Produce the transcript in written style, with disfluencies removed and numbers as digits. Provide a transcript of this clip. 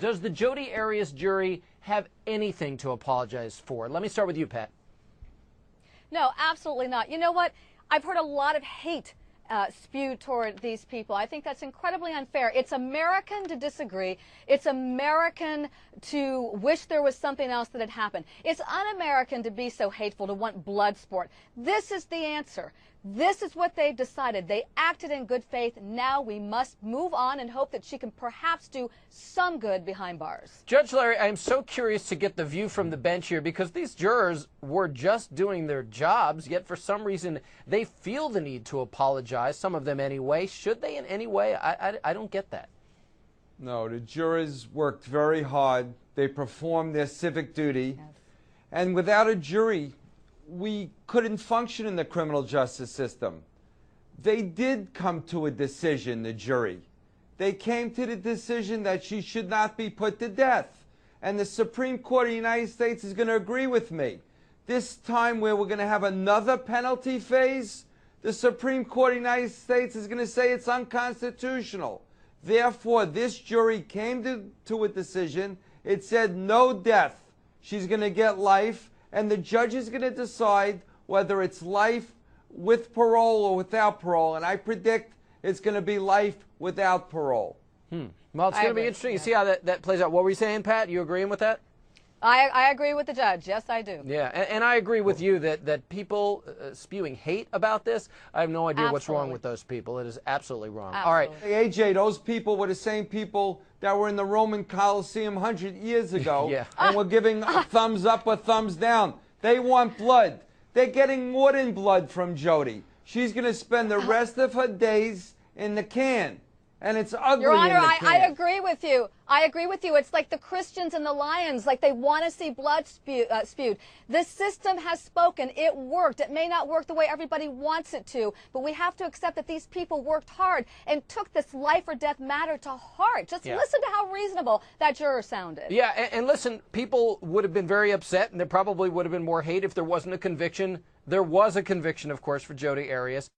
Does the Jodi Arias jury have anything to apologize for? Let me start with you, Pat. No, absolutely not. You know what? I've heard a lot of hate spewed toward these people. I think that's incredibly unfair. It's American to disagree. It's American to wish there was something else that had happened. It's un-American to be so hateful, to want blood sport. This is the answer. This is what they've decided. They acted in good faith. Now we must move on and hope that she can perhaps do some good behind bars. Judge Larry, I'm so curious to get the view from the bench here, because these jurors were just doing their jobs, yet for some reason they feel the need to apologize, some of them anyway. Should they in any way? I don't get that. No, the jurors worked very hard. They performed their civic duty. Yes. And without a jury, we couldn't function in the criminal justice system. They did come to a decision, the jury. They came to the decision that she should not be put to death. And the Supreme Court of the United States is going to agree with me. This time where we're going to have another penalty phase, the Supreme Court of the United States is going to say it's unconstitutional. Therefore, this jury came to a decision. It said no death. She's going to get life. And the judge is going to decide whether it's life with parole or without parole. And I predict it's going to be life without parole. Well, it's going to be interesting to see how that plays out. What were you saying, Pat? You agreeing with that? I agree with the judge. Yes, I do. Yeah, and I agree with you that people spewing hate about this, I have no idea what's wrong with those people. It is absolutely wrong. Absolutely. All right. Hey, AJ, those people were the same people that were in the Roman Colosseum 100 years ago yeah. and were giving a thumbs up or thumbs down. They want blood. They're getting more than blood from Jodi. She's going to spend the rest of her days in the can. And it's ugly. Your Honor, in the can. I agree with you. I agree with you. It's like the Christians and the Lions, like they want to see blood spewed. The system has spoken. It worked. It may not work the way everybody wants it to, but we have to accept that these people worked hard and took this life or death matter to heart. Just listen to how reasonable that juror sounded. Yeah, and listen, people would have been very upset, and there probably would have been more hate if there wasn't a conviction. There was a conviction, of course, for Jodi Arias.